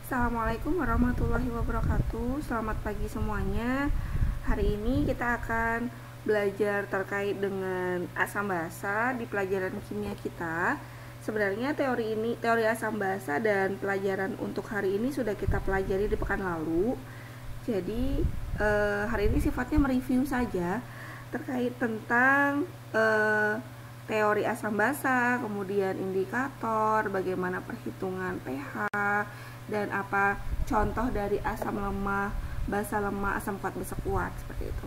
Assalamualaikum warahmatullahi wabarakatuh. Selamat pagi semuanya. Hari ini kita akan belajar terkait dengan asam basa di pelajaran kimia kita. Sebenarnya teori asam basa dan pelajaran untuk hari ini sudah kita pelajari di pekan lalu. Jadi hari ini sifatnya mereview saja terkait tentang teori asam basa, kemudian indikator, bagaimana perhitungan pH, dan apa contoh dari asam lemah, basa lemah, asam kuat, basa kuat, seperti itu.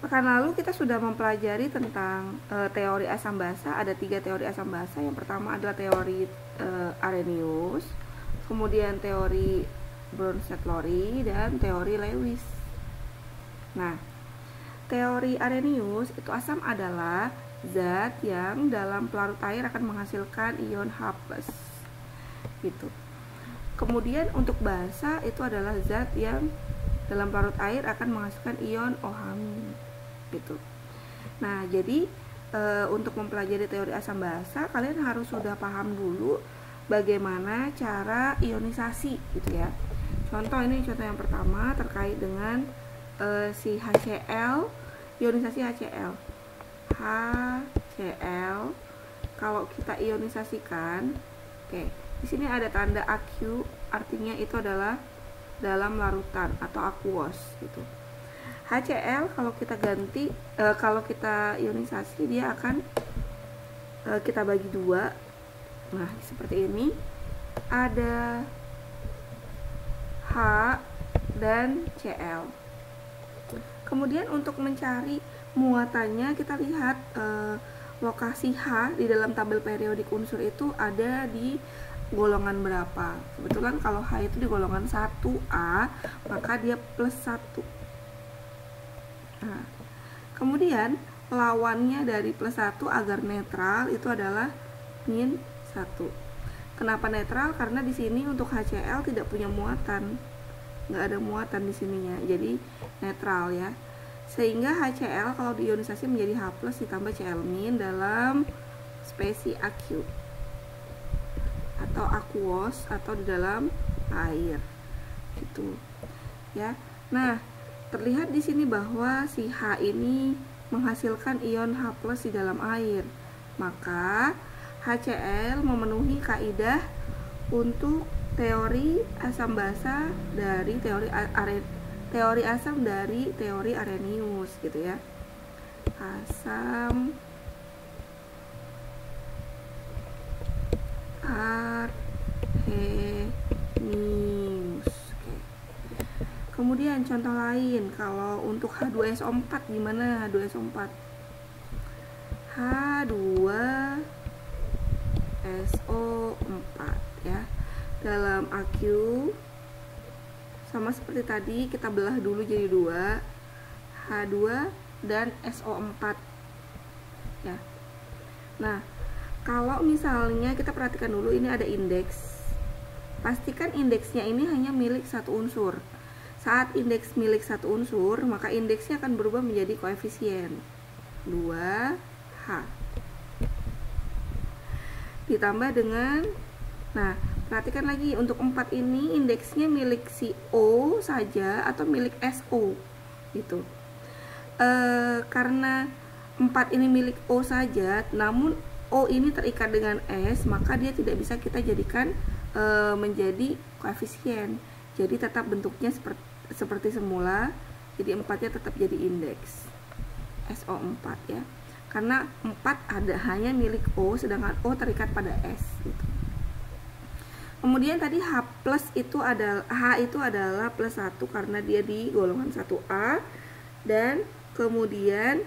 Pekan lalu kita sudah mempelajari tentang teori asam basa. Ada 3 teori asam basa. Yang pertama adalah teori Arrhenius, kemudian teori Bronsted-Lowry, dan teori Lewis. Nah, teori Arrhenius itu asam adalah zat yang dalam pelarut air akan menghasilkan ion H+. Gitu. Kemudian untuk basa itu adalah zat yang dalam pelarut air akan menghasilkan ion OH-. Gitu. Nah, jadi untuk mempelajari teori asam basa kalian harus sudah paham dulu bagaimana cara ionisasi gitu ya. Contoh yang pertama terkait dengan si HCl, ionisasi HCl. HCl kalau kita ionisasikan, di sini ada tanda aqu, artinya itu adalah dalam larutan atau aqueous gitu. HCl kalau kita ganti, kalau kita ionisasi dia akan kita bagi 2. Nah, seperti ini. Ada H dan Cl. Kemudian untuk mencari muatannya kita lihat lokasi H di dalam tabel periodik unsur itu ada di golongan berapa. Kebetulan kalau H itu di golongan 1A, maka dia +1. Nah, kemudian lawannya dari +1 agar netral itu adalah -1. Kenapa netral? Karena di sini untuk HCl tidak punya muatan, nggak ada muatan di sininya, jadi netral ya. Sehingga HCl kalau diionisasi menjadi H+ ditambah Cl- dalam spesies aqueous atau aqueous atau di dalam air gitu ya. Nah, terlihat di sini bahwa si H ini menghasilkan ion H+ di dalam air, maka HCl memenuhi kaidah untuk teori asam basa dari teori asam dari teori Arrhenius gitu ya. Asam Arrhenius. Kemudian contoh lain, kalau untuk H2SO4 gimana? H2SO4 ya. Dalam aqueous sama seperti tadi, kita belah dulu jadi 2, H2 dan SO4 ya. Nah, kalau misalnya kita perhatikan dulu, ini ada indeks. Pastikan indeksnya ini hanya milik satu unsur. Saat indeks milik satu unsur, maka indeksnya akan berubah menjadi koefisien 2H ditambah dengan, nah perhatikan lagi, untuk 4 ini indeksnya milik si O saja atau milik SO gitu. Karena 4 ini milik O saja, namun O ini terikat dengan S, maka dia tidak bisa kita jadikan menjadi koefisien. Jadi tetap bentuknya seperti semula. Jadi 4-nya tetap jadi indeks SO4 ya. Karena 4 hanya milik O, sedangkan O terikat pada S gitu. Kemudian tadi H itu adalah +1 karena dia di golongan 1A, dan kemudian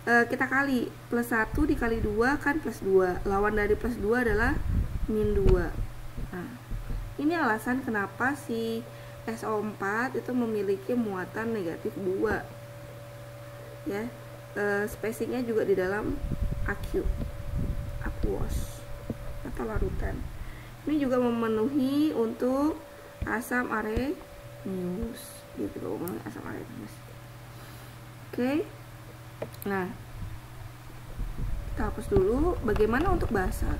kita kali +1 dikali 2 kan +2. Lawan dari +2 adalah -2. Nah, ini alasan kenapa si SO4 itu memiliki muatan -2 ya. Spesiesnya juga di dalam aqueous atau larutan. Ini juga memenuhi untuk asam Arrhenius gitu, asam Arrhenius. Oke. Nah, kita hapus dulu. Bagaimana untuk basa?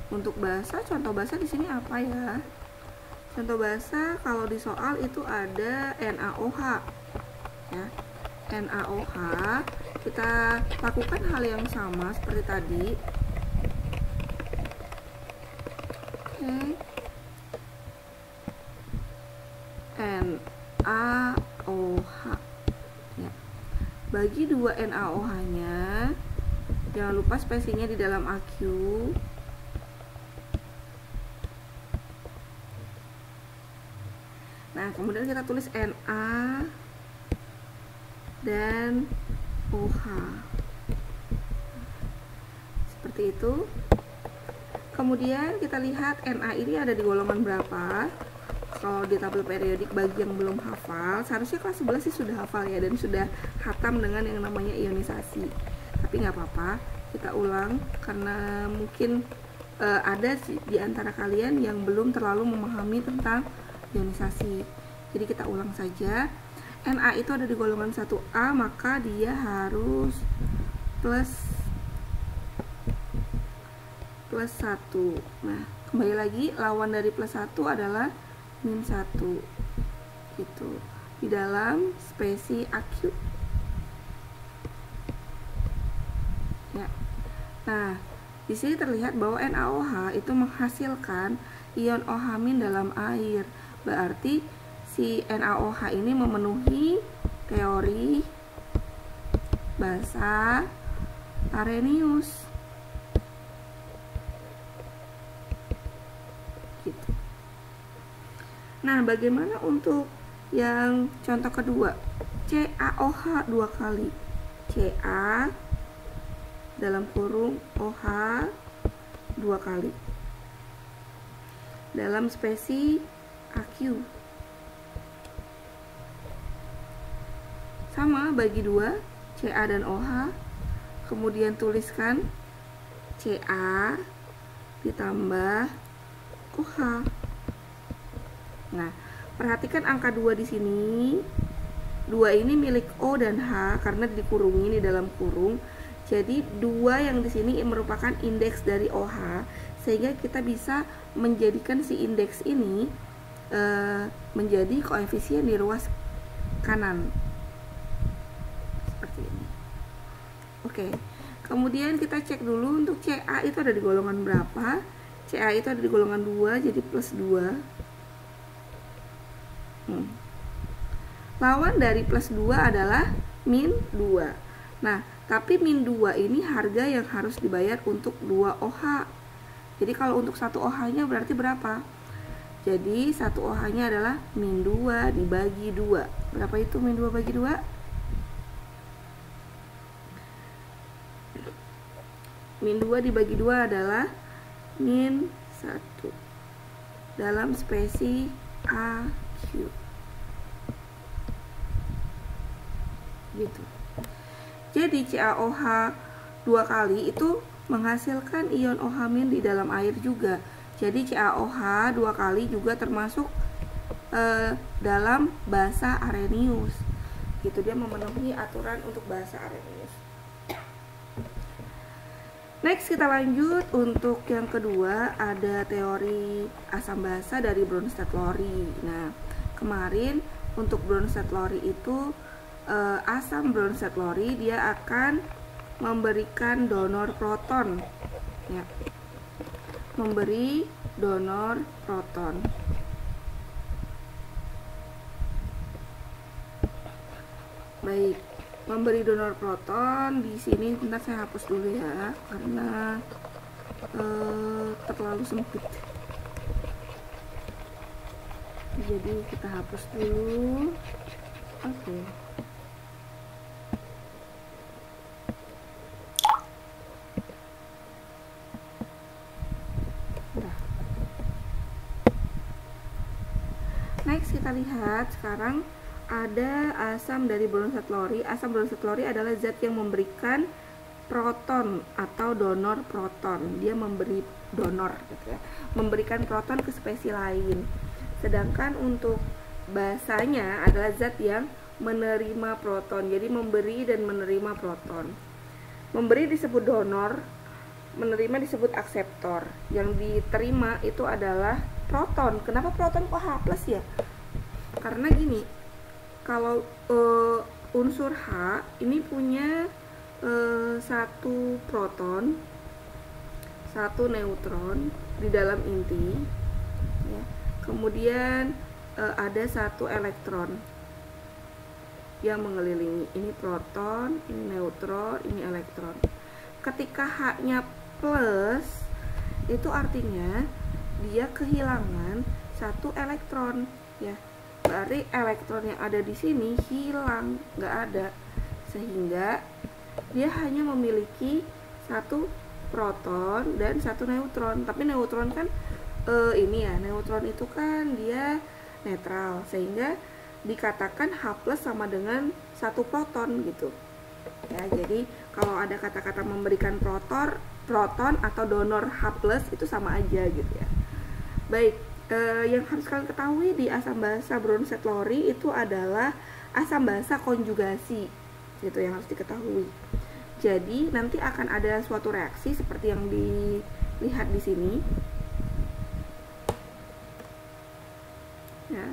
Untuk basa, contoh basa di sini apa ya? Contoh basa kalau di soal itu ada NaOH ya. NaOH, kita lakukan hal yang sama seperti tadi. Oke. NaOH ya. Bagi 2 NaOH nya, jangan lupa spesinya di dalam AQ. Nah, kemudian kita tulis Na dan OH seperti itu. Kemudian kita lihat Na ini ada di golongan berapa. Kalau di tabel periodik bagi yang belum hafal, seharusnya kelas 11 sih sudah hafal ya, dan sudah khatam dengan yang namanya ionisasi. Tapi nggak apa-apa, kita ulang karena mungkin ada di antara kalian yang belum terlalu memahami tentang ionisasi. Jadi kita ulang saja. Na itu ada di golongan 1A, maka dia harus plus 1. Nah, kembali lagi, lawan dari plus 1 adalah min 1 gitu di dalam spesi AQ ya. Nah, di sini terlihat bahwa NaOH itu menghasilkan ion OH- dalam air. Berarti si NaOH ini memenuhi teori basa Arrhenius gitu. Nah, bagaimana untuk yang contoh kedua? CaOH 2 kali. Ca dalam kurung OH 2 kali. Dalam spesi AQ. Sama bagi 2, Ca dan OH. Kemudian tuliskan Ca ditambah OH. Nah, perhatikan angka 2 di sini. 2 ini milik O dan H karena dikurungi di dalam kurung. Jadi 2 yang di sini merupakan indeks dari OH, sehingga kita bisa menjadikan si indeks ini menjadi koefisien di ruas kanan. Seperti ini. Oke. Kemudian kita cek dulu untuk Ca itu ada di golongan berapa? Ca itu ada di golongan 2, jadi plus 2. Lawan dari plus 2 adalah min 2. Nah, tapi min 2 ini harga yang harus dibayar untuk 2 OH. Jadi kalau untuk 1 OH nya berarti berapa? Jadi 1 OH nya adalah min 2 dibagi 2. Berapa itu min 2 bagi 2? Min 2 dibagi 2 adalah min 1 dalam spesi AQ gitu. Jadi CaOH 2 kali itu menghasilkan ion OH- di dalam air juga. Jadi CaOH 2 kali juga termasuk dalam basa Arrhenius gitu. Dia memenuhi aturan untuk basa Arrhenius. Next kita lanjut untuk yang kedua, ada teori asam basa dari Bronsted-Lowry. Nah, kemarin untuk Bronsted-Lowry itu asam Bronsted-Lowry dia akan memberikan donor proton ya. Memberi donor proton. Baik. Memberi donor proton di sini, bentar saya hapus dulu ya karena terlalu sempit. Jadi kita hapus dulu. Oke. Next kita lihat sekarang ada asam dari Bronsted-Lowry. Asam Bronsted-Lowry adalah zat yang memberikan proton atau donor proton. Dia memberi donor gitu ya, memberikan proton ke spesies lain. Sedangkan untuk basanya adalah zat yang menerima proton. Jadi memberi dan menerima proton. Memberi disebut donor, menerima disebut akseptor. Yang diterima itu adalah proton. Kenapa proton kok H+ ya? Karena gini, kalau unsur H ini punya satu proton, satu neutron di dalam inti, ya. Kemudian ada satu elektron yang mengelilingi. Ini proton, ini neutron, ini elektron. Ketika H-nya plus, itu artinya dia kehilangan satu elektron, ya. Berarti elektron yang ada di sini hilang, nggak ada, sehingga dia hanya memiliki satu proton dan satu neutron. Tapi neutron kan ini ya, neutron itu kan dia netral, sehingga dikatakan H+ sama dengan satu proton gitu. Ya, jadi kalau ada kata-kata memberikan proton atau donor H+ itu sama aja gitu ya. Baik, yang harus kalian ketahui di asam basa Bronsted-Lowry itu adalah asam basa konjugasi gitu yang harus diketahui. Jadi nanti akan ada suatu reaksi seperti yang dilihat di sini. Ya.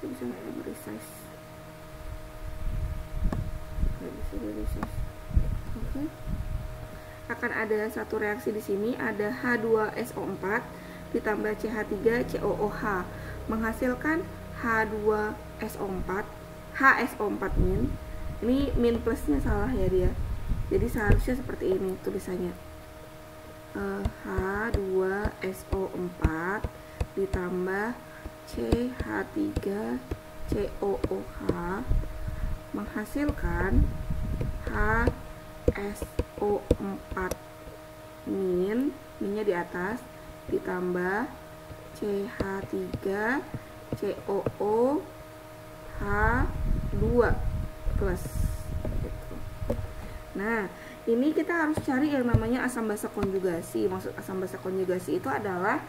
Bisa nggak ya resize? Nggak bisa di resize. Oke. Akan ada satu reaksi di sini, ada H2SO4 ditambah CH3COOH menghasilkan H2SO4, HSO4 min. Ini min plusnya salah ya dia. Jadi seharusnya seperti ini tulisannya. H2SO4 ditambah CH3COOH menghasilkan HSO4 min, minnya di atas, ditambah CH3COOH2 plus gitu. Nah, ini kita harus cari yang namanya asam basa konjugasi. Maksud asam basa konjugasi itu adalah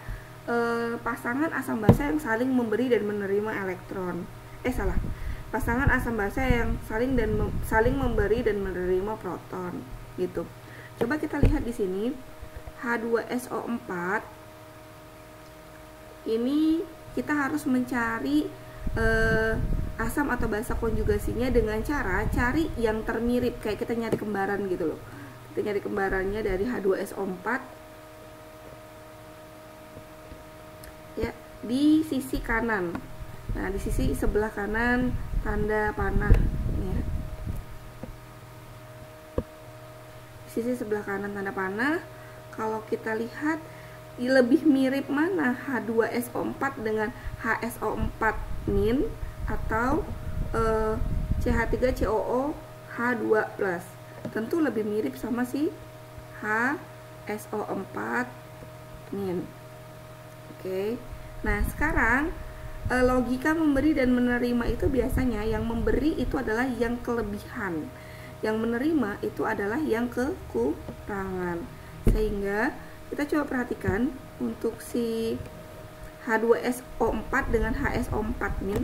pasangan asam basa yang saling memberi dan menerima elektron. Pasangan asam basa yang saling memberi dan menerima proton gitu. Coba kita lihat di sini H2SO4. Ini kita harus mencari asam atau basa konjugasinya dengan cara cari yang termirip, kayak kita nyari kembaran gitu loh. Kita nyari kembarannya dari H2SO4 ya di sisi kanan. Nah, di sisi sebelah kanan tanda panah ya. Di sisi sebelah kanan tanda panah, kalau kita lihat lebih mirip mana H2SO4 dengan HSO4 min atau CH3COOH2 plus. Tentu lebih mirip sama si HSO4 min. Oke. Nah, sekarang logika memberi dan menerima itu biasanya yang memberi itu adalah yang kelebihan, yang menerima itu adalah yang kekurangan. Sehingga kita coba perhatikan untuk si H2SO4 dengan HSO4 min,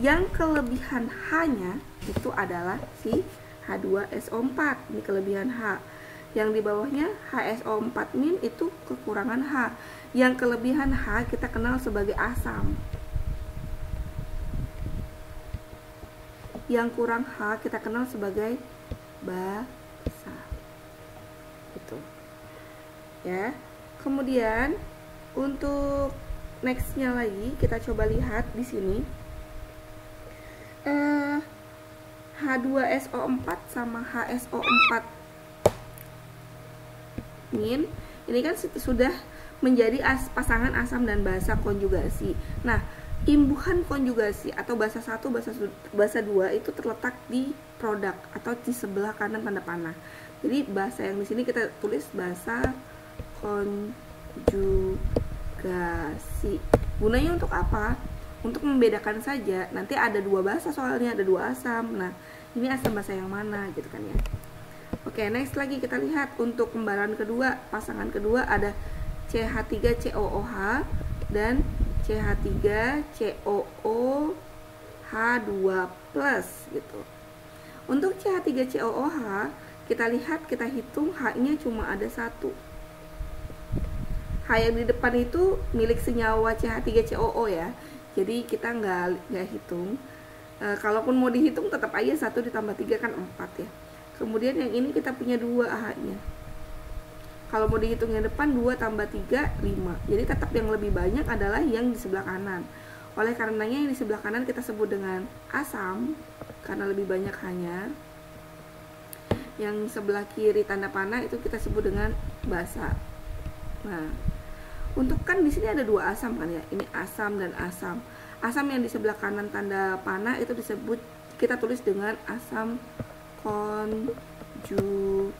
yang kelebihan H-nya itu adalah si H2SO4, ini kelebihan H. Yang di bawahnya HSO4 min itu kekurangan H. Yang kelebihan H kita kenal sebagai asam. Yang kurang H kita kenal sebagai basa. Gitu. Ya. Kemudian untuk nextnya lagi kita coba lihat di sini. H2SO4 sama HSO4 min ini kan sudah menjadi pasangan asam dan basa konjugasi. Nah, imbuhan konjugasi atau basa 1, basa 2 itu terletak di produk atau di sebelah kanan tanda panah. Jadi basa yang di sini kita tulis basa konjugasi. Gunanya untuk apa? Untuk membedakan saja. Nanti ada dua basa soalnya, ada dua asam. Nah, ini asam basa yang mana gitu kan ya. Oke, next lagi kita lihat untuk kembaran kedua, pasangan kedua ada CH3COOH dan CH3COOH2 plus gitu. Untuk CH3COOH, kita lihat, kita hitung H-nya cuma ada 1. H yang di depan itu milik senyawa CH3COO ya. Jadi kita nggak hitung. Kalaupun mau dihitung tetap aja 1 ditambah 3 kan 4 ya. Kemudian yang ini kita punya 2 H-nya. Kalau mau dihitung yang depan 2 tambah 3, 5. Jadi tetap yang lebih banyak adalah yang di sebelah kanan. Oleh karenanya yang di sebelah kanan kita sebut dengan asam karena lebih banyak H-nya. Yang sebelah kiri tanda panah itu kita sebut dengan basa. Nah, untuk kan di sini ada 2 asam kan ya. Ini asam dan asam. Asam yang di sebelah kanan tanda panah itu disebut, kita tulis dengan asam konjugasi.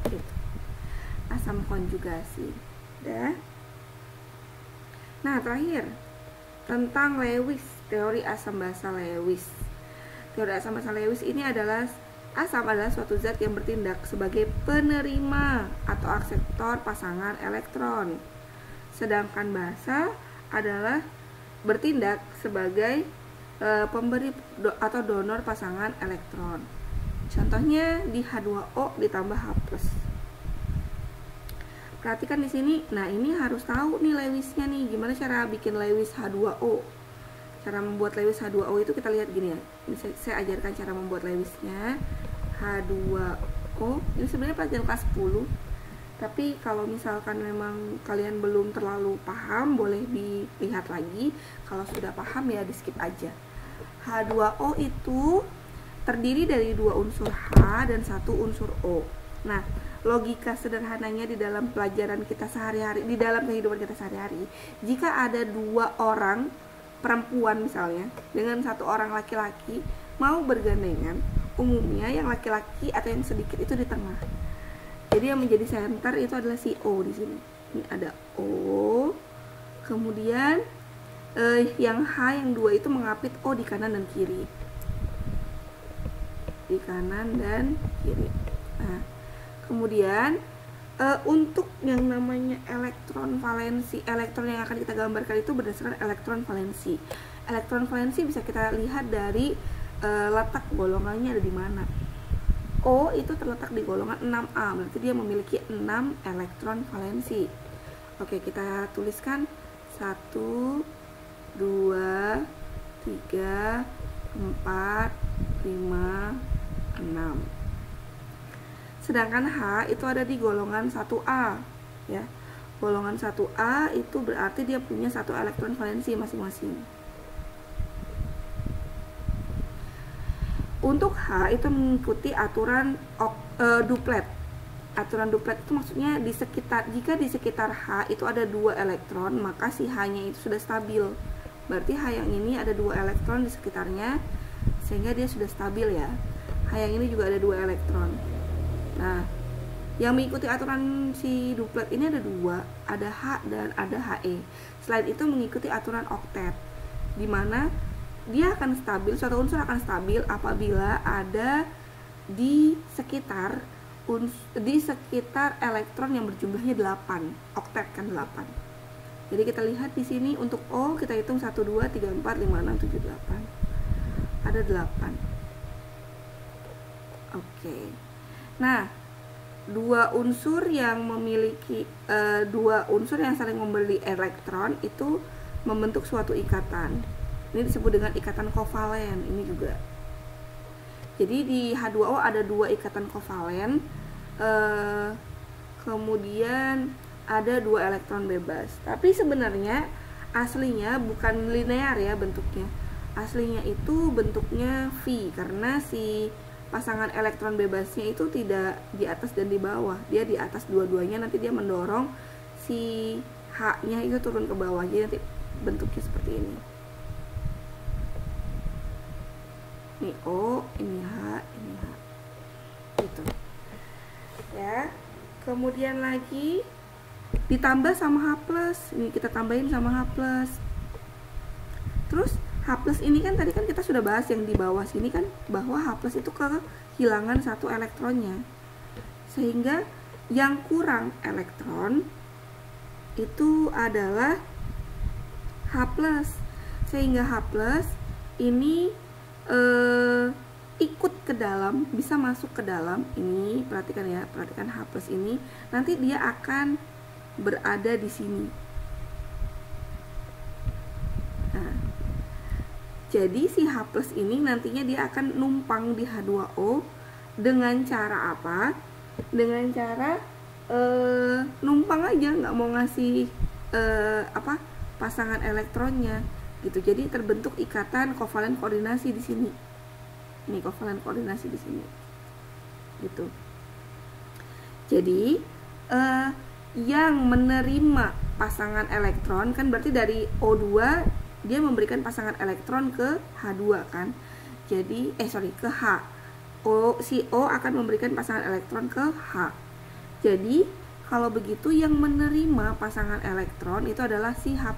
Gitu. Asam konjugasi. Dah. Nah, terakhir tentang Lewis, teori asam basa Lewis. Teori asam basa Lewis ini adalah asam adalah suatu zat yang bertindak sebagai penerima atau akseptor pasangan elektron. Sedangkan basa adalah bertindak sebagai pemberi atau donor pasangan elektron. Contohnya di H2O ditambah H+. Perhatikan di sini. Nah, ini harus tahu nih Lewisnya nih. Gimana cara bikin Lewis H2O? Cara membuat Lewis H2O itu kita lihat gini ya. Ini saya ajarkan cara membuat Lewisnya. H2O. Ini sebenarnya pelajaran kelas 10. Tapi kalau misalkan memang kalian belum terlalu paham, boleh dilihat lagi. Kalau sudah paham ya di skip aja. H2O itu terdiri dari 2 unsur H dan 1 unsur O. Nah, logika sederhananya di dalam pelajaran kita sehari-hari, di dalam kehidupan kita sehari-hari, jika ada 2 orang perempuan misalnya dengan 1 orang laki-laki mau bergandengan, umumnya yang laki-laki atau yang sedikit itu di tengah. Jadi yang menjadi center itu adalah si O di sini. Ini ada O. Kemudian yang H yang 2 itu mengapit O di kanan dan kiri. Di kanan dan kiri. Nah, kemudian untuk yang namanya elektron valensi, elektron yang akan kita gambarkan itu berdasarkan elektron valensi. Elektron valensi bisa kita lihat dari letak golongannya ada di mana. O itu terletak di golongan 6A, berarti dia memiliki 6 elektron valensi. Oke, kita tuliskan 1, 2, 3, 4, 5, 6. Sedangkan H itu ada di golongan 1A ya. Golongan 1A itu berarti dia punya 1 elektron valensi masing-masing. Untuk H itu mengikuti aturan duplet. Aturan duplet itu maksudnya jika di sekitar H itu ada 2 elektron, maka si H-nya itu sudah stabil. Berarti H yang ini ada 2 elektron di sekitarnya, sehingga dia sudah stabil ya. H yang ini juga ada 2 elektron. Nah, yang mengikuti aturan si duplet ini ada 2, ada H dan ada He. Selain itu mengikuti aturan oktet, di mana dia akan stabil, suatu unsur akan stabil apabila ada di sekitar elektron yang berjumlahnya 8, oktet kan 8. Jadi kita lihat di sini untuk O kita hitung 1, 2, 3, 4, 5, 6, 7, 8. Ada 8. Oke. Nah, 2 unsur yang memiliki 2 unsur yang saling memberi elektron itu membentuk suatu ikatan. Ini disebut dengan ikatan kovalen. Ini juga. Jadi di H2O ada 2 ikatan kovalen. Kemudian ada 2 elektron bebas. Tapi sebenarnya aslinya bukan linear ya bentuknya. Aslinya itu bentuknya V karena si pasangan elektron bebasnya itu tidak di atas dan di bawah. Dia di atas dua-duanya, nanti dia mendorong si H-nya itu turun ke bawah. Jadi nanti bentuknya seperti ini. Ini O, ini H, ini H. Gitu. Ya. Kemudian lagi ditambah sama H+. Ini kita tambahin sama H+. Terus H+ ini kan tadi kan kita sudah bahas yang di bawah sini kan, bahwa H+ itu kehilangan 1 elektronnya. Sehingga yang kurang elektron itu adalah H+. Sehingga H+ ini ikut ke dalam, bisa masuk ke dalam. Ini perhatikan ya, perhatikan H+ ini nanti dia akan berada di sini. Nah, jadi si H+ ini nantinya dia akan numpang di H2O dengan cara apa? Dengan cara numpang aja, nggak mau ngasih pasangan elektronnya gitu. Jadi terbentuk ikatan kovalen koordinasi di sini. Ini kovalen koordinasi di sini. Gitu. Jadi yang menerima pasangan elektron kan berarti dari O2 dia memberikan pasangan elektron ke H2 kan. Jadi ke H. Si O akan memberikan pasangan elektron ke H. Jadi kalau begitu yang menerima pasangan elektron itu adalah si H+.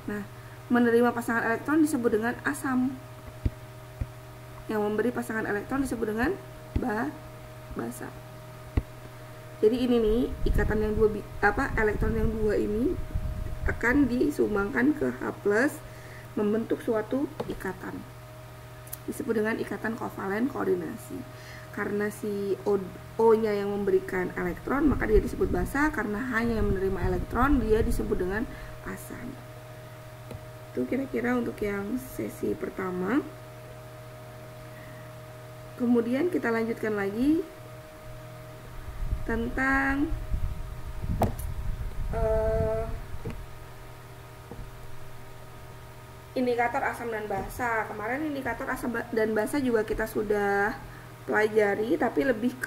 Nah, menerima pasangan elektron disebut dengan asam. Yang memberi pasangan elektron disebut dengan basa. Jadi ini nih ikatan yang elektron yang dua ini akan disumbangkan ke H+ membentuk suatu ikatan. Disebut dengan ikatan kovalen koordinasi. Karena si O-nya yang memberikan elektron, maka dia disebut basa. Karena H-nya yang menerima elektron, dia disebut dengan asam. Itu kira-kira untuk yang sesi pertama. Kemudian kita lanjutkan lagi tentang indikator asam dan basa. Kemarin indikator asam dan basa juga kita sudah pelajari, tapi lebih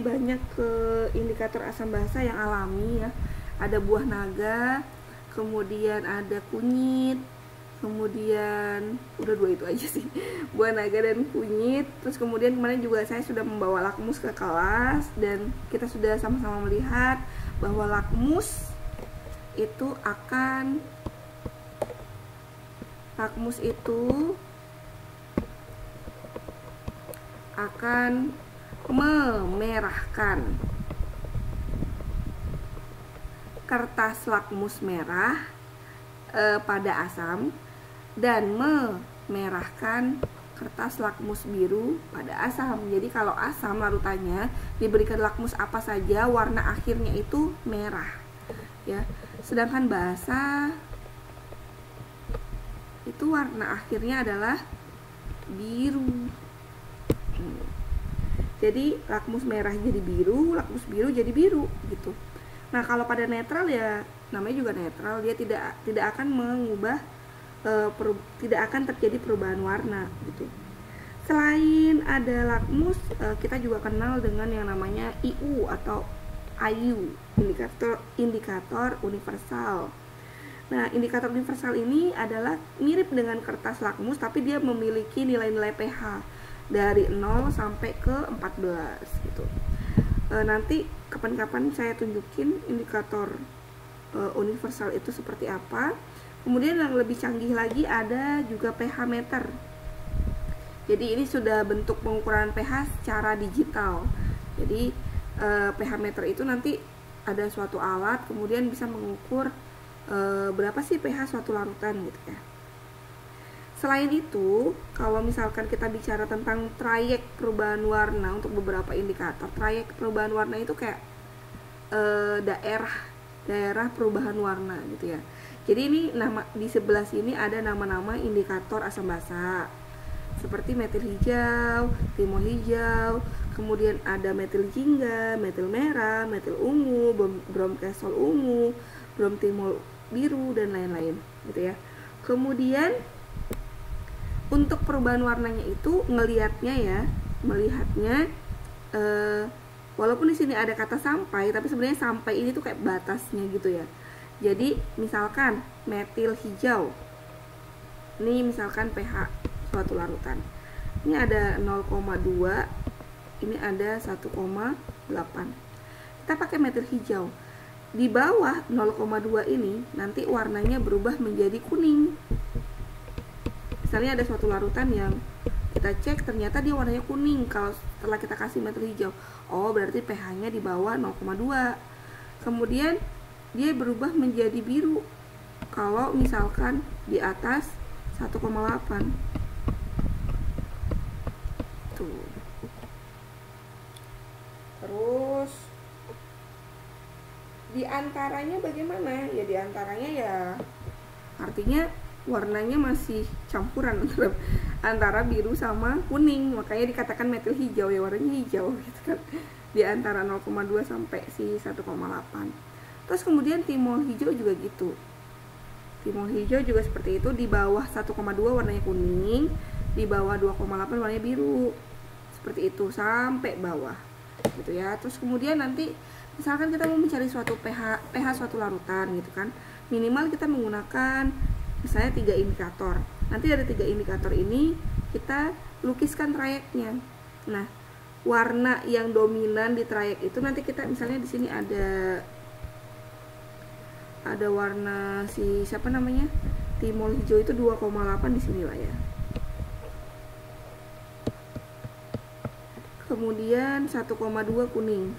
banyak ke indikator asam basa yang alami ya. Ada buah naga, kemudian ada kunyit, kemudian udah dua itu aja sih, buah naga dan kunyit. Terus kemudian kemarin juga saya sudah membawa lakmus ke kelas dan kita sudah sama-sama melihat bahwa lakmus itu akan memerahkan kertas lakmus merah pada asam dan memerahkan kertas lakmus biru pada asam. Jadi kalau asam larutannya diberikan lakmus apa saja, warna akhirnya itu merah ya. Sedangkan basa itu warna akhirnya adalah biru. Jadi lakmus merah jadi biru, lakmus biru jadi biru gitu. Nah, kalau pada netral ya namanya juga netral, dia tidak akan mengubah tidak akan terjadi perubahan warna gitu. Selain ada lakmus, kita juga kenal dengan yang namanya IU atau IU, indikator universal. Nah, indikator universal ini adalah mirip dengan kertas lakmus, tapi dia memiliki nilai-nilai pH dari 0 sampai ke 14 gitu. Nanti kapan-kapan saya tunjukin indikator universal itu seperti apa. Kemudian yang lebih canggih lagi ada juga pH meter. Jadi ini sudah bentuk pengukuran pH secara digital. Jadi pH meter itu nanti ada suatu alat kemudian bisa mengukur berapa sih pH suatu larutan gitu ya. Selain itu, kalau misalkan kita bicara tentang trayek perubahan warna untuk beberapa indikator, trayek perubahan warna itu kayak daerah perubahan warna gitu ya. Jadi ini di sebelah sini ada nama-nama indikator asam basa seperti metil hijau, timol hijau, kemudian ada metil jingga, metil merah, metil ungu, bromkesol ungu, bromtimol biru dan lain-lain gitu ya. Kemudian untuk perubahan warnanya itu melihatnya walaupun di sini ada kata sampai, tapi sebenarnya sampai ini tuh kayak batasnya gitu ya. Jadi misalkan metil hijau, ini misalkan pH suatu larutan, ini ada 0,2, ini ada 1,8. Kita pakai metil hijau. Di bawah 0,2 ini nanti warnanya berubah menjadi kuning. Misalnya ada suatu larutan yang kita cek ternyata dia warnanya kuning kalau setelah kita kasih metil hijau. Oh, berarti pH-nya di bawah 0,2. Kemudian dia berubah menjadi biru kalau misalkan di atas 1,8. gitu. Terus diantaranya bagaimana? Ya diantaranya ya artinya warnanya masih campuran antara biru sama kuning, makanya dikatakan metil hijau, ya warnanya hijau gitu kan, di antara 0,2 sampai si 1,8. Terus kemudian timol hijau juga gitu, timol hijau juga seperti itu, di bawah 1,2 warnanya kuning, di bawah 2,8 warnanya biru, seperti itu sampai bawah gitu ya. Terus kemudian nanti misalkan kita mau mencari suatu pH suatu larutan gitu kan, minimal kita menggunakan misalnya 3 indikator. Nanti dari 3 indikator ini kita lukiskan trayeknya. Nah, warna yang dominan di trayek itu nanti kita misalnya di sini ada warna si siapa namanya? Timol hijau itu 2,8 di sini lah ya. Kemudian 1,2 kuning.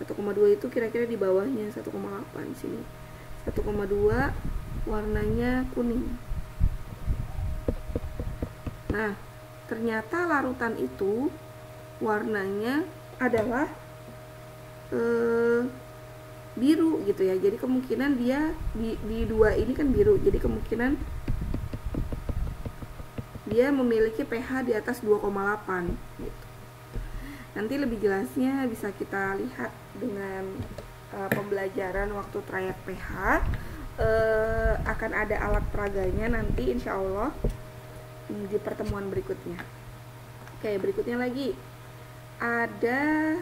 1,2 itu kira-kira di bawahnya 1,8 di sini. 1,2 warnanya kuning. Nah, ternyata larutan itu warnanya adalah biru gitu ya. Jadi kemungkinan dia di dua ini kan biru. Jadi kemungkinan dia memiliki pH di atas 2,8 gitu. Nanti lebih jelasnya bisa kita lihat dengan pembelajaran waktu trayek pH. Akan ada alat peraganya nanti insya Allah di pertemuan berikutnya. Oke, berikutnya lagi ada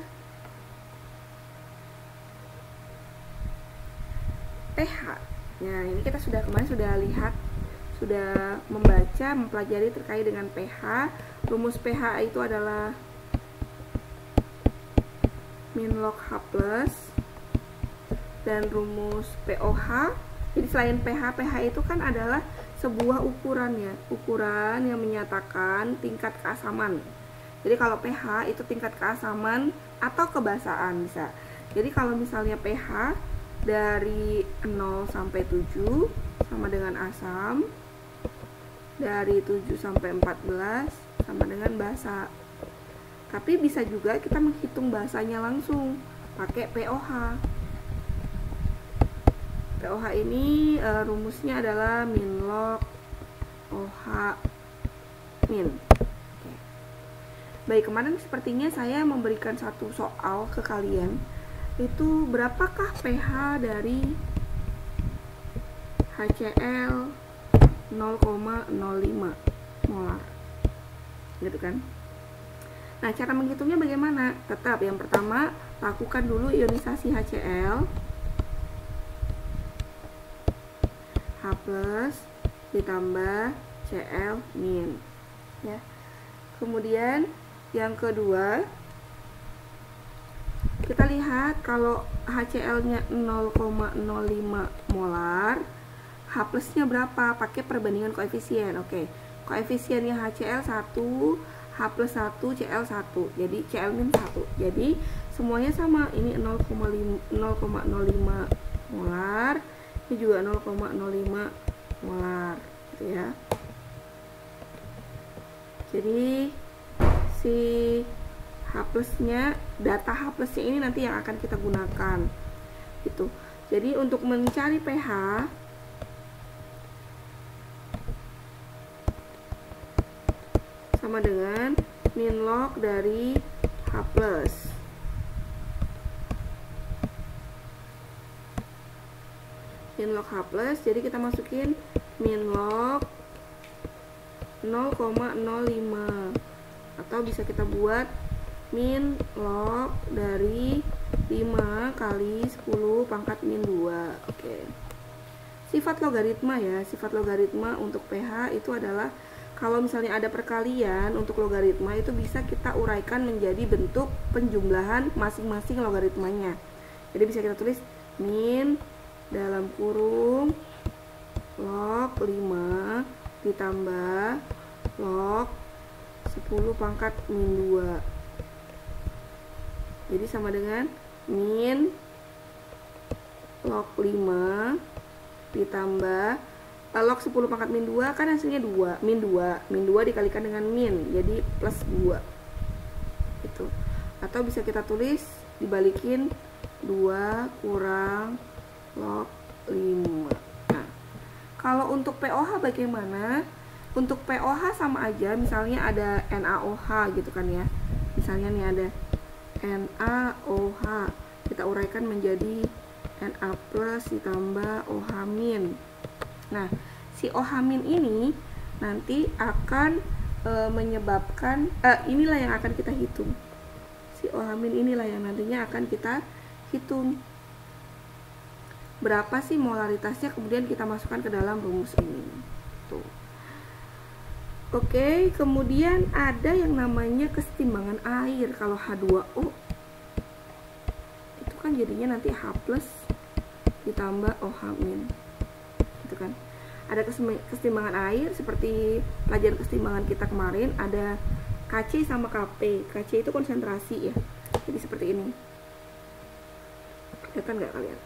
pH. Nah, ini kita kemarin sudah lihat, sudah membaca, mempelajari terkait dengan pH. Rumus pH itu adalah min log H plus, dan rumus POH. Jadi selain pH, pH itu kan adalah sebuah ukuran ya, ukuran yang menyatakan tingkat keasaman. Jadi kalau pH itu tingkat keasaman atau kebasaan bisa. Jadi kalau misalnya pH dari 0 sampai 7 sama dengan asam, dari 7 sampai 14 sama dengan basa. Tapi bisa juga kita menghitung basanya langsung pakai POH. POH ini rumusnya adalah min log OH min. Oke. Baik, kemarin sepertinya saya memberikan satu soal ke kalian. Itu berapakah pH dari HCl 0,05 molar? Gitu kan? Nah, cara menghitungnya bagaimana? Tetap yang pertama, lakukan dulu ionisasi HCl H plus ditambah Cl min ya. Kemudian yang kedua, kita lihat kalau HCl-nya 0,05 molar, H plusnya berapa? Pakai perbandingan koefisien. Oke. Koefisiennya HCl 1, H plus 1, Cl 1. Jadi Cl min 1. Jadi semuanya sama. Ini 0,05 molar. Ini juga 0,05 molar gitu ya. Jadi si H plusnya, data H plusnya ini nanti yang akan kita gunakan gitu. Jadi untuk mencari pH sama dengan min log dari H plus. Min log H plus, jadi kita masukin min log 0,05, atau bisa kita buat min log dari 5 kali 10 pangkat min 2. Oke. Sifat logaritma ya, sifat logaritma untuk pH itu adalah kalau misalnya ada perkalian untuk logaritma itu bisa kita uraikan menjadi bentuk penjumlahan masing-masing logaritmanya. Jadi bisa kita tulis min dalam kurung log 5 ditambah log 10 pangkat min 2. Jadi sama dengan min log 5 ditambah log 10 pangkat min 2 kan hasilnya 2, min 2 dikalikan dengan min, jadi plus 2. Atau bisa kita tulis dibalikin 2 kurang log 5. Nah, kalau untuk POH bagaimana? Untuk POH sama aja, misalnya ada NaOH gitu kan ya. Misalnya nih ada NaOH, kita uraikan menjadi Na plus ditambah OH min. Nah, si OH min ini nanti akan menyebabkan, inilah yang akan kita hitung. Si OH min inilah yang nantinya akan kita hitung. Berapa sih molaritasnya, kemudian kita masukkan ke dalam rumus ini. Tuh. Oke, kemudian ada yang namanya kesetimbangan air. Kalau H2O itu kan jadinya nanti H plus ditambah OH min. Gitu kan. Ada kesetimbangan air seperti pelajaran kesetimbangan kita kemarin, ada Kc sama Kp. Kc itu konsentrasi ya. Jadi seperti ini. Kelihatan nggak kalian?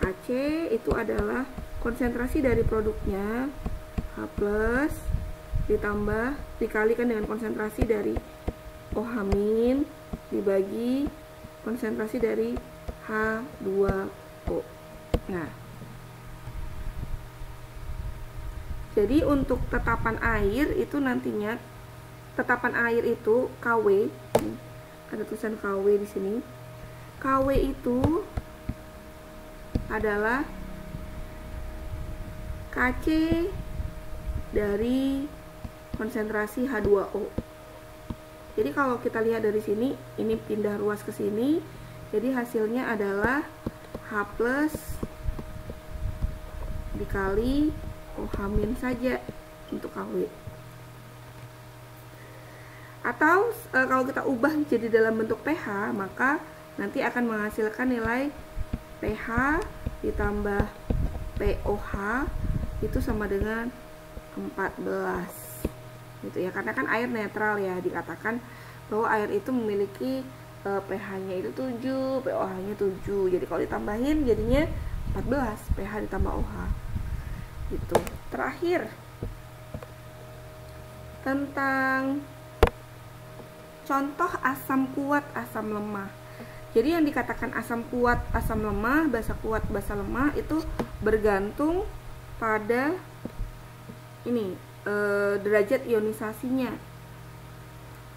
Kc itu adalah konsentrasi dari produknya H plus ditambah dikalikan dengan konsentrasi dari OH min dibagi konsentrasi dari H2O. Nah, jadi untuk tetapan air itu nantinya, tetapan air itu KW, ada tulisan KW di sini. KW itu adalah Kc dari konsentrasi H2O. Jadi kalau kita lihat dari sini, ini pindah ruas ke sini, jadi hasilnya adalah H plus dikali OH min saja untuk KW. Atau kalau kita ubah jadi dalam bentuk pH, maka nanti akan menghasilkan nilai pH ditambah POH itu sama dengan 14 gitu ya, karena kan air netral ya, dikatakan bahwa air itu memiliki pH-nya itu 7, POH-nya 7. Jadi kalau ditambahin jadinya 14 pH ditambah OH. Gitu. Terakhir tentang contoh asam kuat, asam lemah. Jadi yang dikatakan asam kuat, asam lemah, basa kuat, basa lemah itu bergantung pada ini derajat ionisasinya,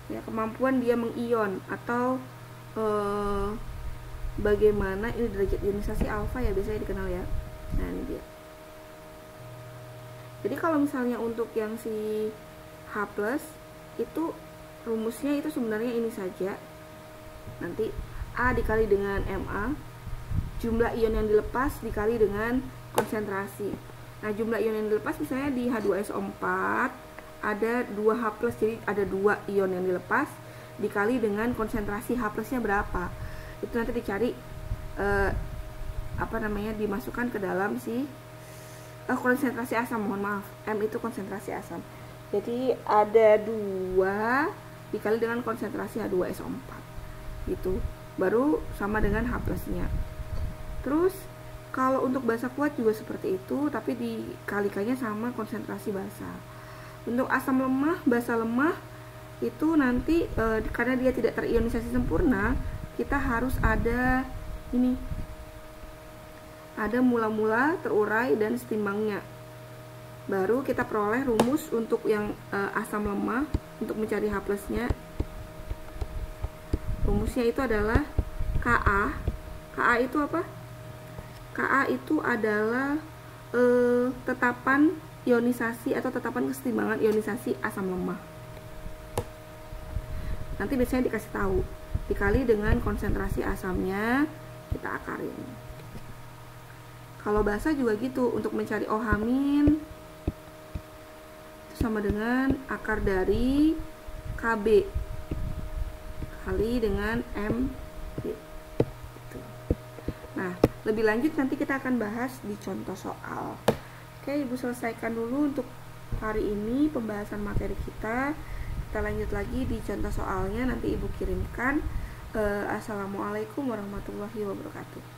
ya, kemampuan dia mengion atau bagaimana ini derajat ionisasi alfa ya biasanya dikenal ya. Nah ini dia. Jadi kalau misalnya untuk yang si H plus itu rumusnya itu sebenarnya ini saja, nanti A dikali dengan Ma, jumlah ion yang dilepas dikali dengan konsentrasi. Nah jumlah ion yang dilepas misalnya di H2SO4 ada 2H plus, jadi ada 2 ion yang dilepas dikali dengan konsentrasi H plusnya berapa, itu nanti dicari dimasukkan ke dalam si konsentrasi asam, mohon maaf, M itu konsentrasi asam. Jadi ada 2 dikali dengan konsentrasi H2SO4 gitu, baru sama dengan H plusnya. Terus kalau untuk basa kuat juga seperti itu, tapi dikalikannya sama konsentrasi basa. Untuk asam lemah, basa lemah itu nanti karena dia tidak terionisasi sempurna, kita harus ada ini, ada mula-mula, terurai, dan setimbangnya. Baru kita peroleh rumus untuk yang asam lemah untuk mencari H plusnya. Rumusnya itu adalah Ka. Ka itu apa? Ka itu adalah tetapan ionisasi atau tetapan kesetimbangan ionisasi asam lemah. Nanti biasanya dikasih tahu, dikali dengan konsentrasi asamnya, kita akarin. Kalau basa juga gitu, untuk mencari OH min itu sama dengan akar dari KB kali dengan M. Nah, lebih lanjut nanti kita akan bahas di contoh soal. Oke, Ibu selesaikan dulu untuk hari ini pembahasan materi kita. Kita lanjut lagi di contoh soalnya, nanti Ibu kirimkan. Assalamualaikum warahmatullahi wabarakatuh.